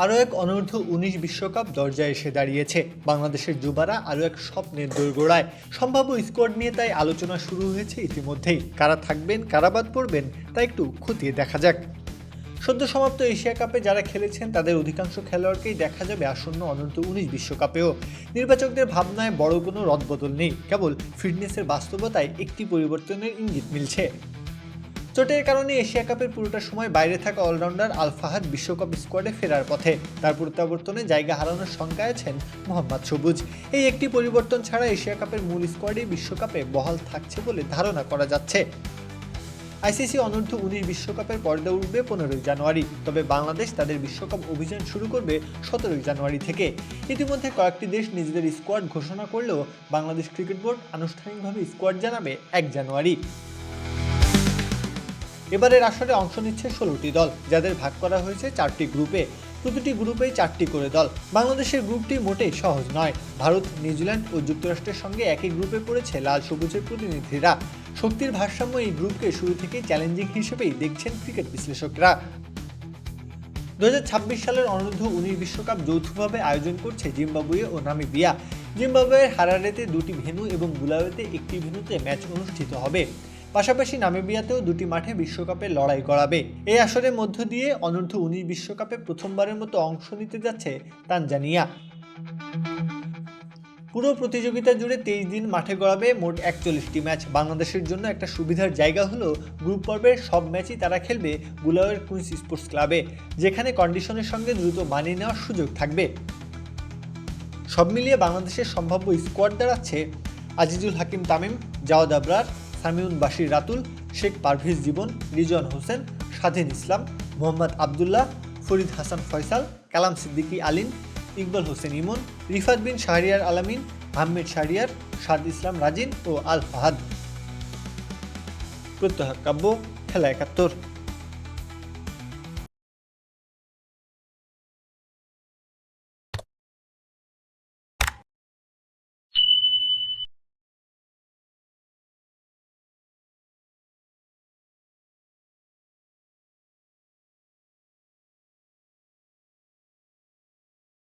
আরও এক অনূর্ধ্ব-19 বিশ্বকাপ দরজায় এসে দাঁড়িয়েছে। বাংলাদেশের যুবারা আরও এক স্বপ্নের দোরগোড়ায়। সম্ভাব্য স্কোয়াড নিয়ে তাই আলোচনা শুরু হয়েছে ইতিমধ্যেই। কারা থাকবেন, কারা বাদ পড়বেন তা একটু খতিয়ে দেখা যাক। সদ্য সমাপ্ত এশিয়া কাপে যারা খেলেছেন তাদের অধিকাংশ খেলোয়াড়কেই দেখা যাবে আসন্ন অনূর্ধ্ব-19 বিশ্বকাপেও। নির্বাচকদের ভাবনায় বড় কোনো রদবদল নেই, কেবল ফিটনেসের বাস্তবতায় একটি পরিবর্তনের ইঙ্গিত মিলছে। চোটের কারণে এশিয়া কাপের পুরোটা সময় বাইরে থাকা অলরাউন্ডার আল ফাহাদ বিশ্বকাপ স্কোয়াডে ফেরার পথে। তার প্রত্যাবর্তনে জায়গা হারানোর শঙ্কায় আছেন মোহাম্মদ সবুজ। এই একটি পরিবর্তন ছাড়া এশিয়া কাপের মূল স্কোয়াডই বিশ্বকাপে বহাল থাকছে বলে ধারণা করা যাচ্ছে। আইসিসি অনূর্ধ্ব-19 বিশ্বকাপের পর্দা উঠবে 15 জানুয়ারি, তবে বাংলাদেশ তাদের বিশ্বকাপ অভিযান শুরু করবে 17 জানুয়ারি থেকে। ইতিমধ্যে কয়েকটি দেশ নিজেদের স্কোয়াড ঘোষণা করলেও বাংলাদেশ ক্রিকেট বোর্ড আনুষ্ঠানিকভাবে স্কোয়াড জানাবে 1 জানুয়ারি। এবারের আসরে অংশ নিচ্ছে 16টি দল, যাদের ভাগ করা হয়েছে 4টি গ্রুপে। প্রতিটি গ্রুপেই 4টি করে দল। বাংলাদেশের গ্রুপটি মোটেই সহজ নয়। ভারত, নিউজিল্যান্ড ও যুক্তরাষ্ট্রের সঙ্গে একই গ্রুপে পড়েছে লাল সবুজের প্রতিনিধিরা। শক্তির ভারসাম্য এই গ্রুপকে শুরু থেকেই চ্যালেঞ্জিং হিসেবেই দেখছেন ক্রিকেট বিশ্লেষকরা। 2026 সালের অনূর্ধ্ব-19 বিশ্বকাপ যৌথভাবে আয়োজন করছে জিম্বাবুয়ে ও নামিবিয়া। জিম্বাবুয়ের হারারেতে 2টি ভেন্যু এবং বুলাওয়েতে একটি ভেন্যুতে ম্যাচ অনুষ্ঠিত হবে। পাশাপাশি নামিবিয়াতেও 2টি মাঠে বিশ্বকাপের লড়াই গড়াবে। এই আসরের মধ্য দিয়ে অনূর্ধ্ব-19 বিশ্বকাপে প্রথমবারের মতো অংশ নিতে যাচ্ছে তানজানিয়া। পুরো প্রতিযোগিতা জুড়ে 23 দিন মাঠে গড়াবে মোট 41টি ম্যাচ। বাংলাদেশের জন্য একটা সুবিধার জায়গা হলো গ্রুপ পর্বের সব ম্যাচই তারা খেলবে বুলাওয়ের কুইন্স স্পোর্টস ক্লাবে, যেখানে কন্ডিশনের সঙ্গে দ্রুত মানিয়ে নেওয়ার সুযোগ থাকবে। সব মিলিয়ে বাংলাদেশের সম্ভাব্য স্কোয়াড দাঁড়াচ্ছে: আজিজুল হাকিম তামিম, জাওয়াদ আবরার, সামিউন বাশির রাতুল, শেখ পারভেজ জীবন, রিজওয়ান হোসেন, স্বাধীন ইসলাম, মোহাম্মদ আবদুল্লাহ, ফরিদ হাসান ফয়সাল, কালাম সিদ্দিকী আলিম, ইকবাল হোসেন ইমন, রিফাত বিন শাহরিয়ার আলামিন, আহমেদ শাহরিয়ার, সাদ ইসলাম রাজিন ও আল ফাহাদ। প্রত্যহ কাব্য, খেলা 71।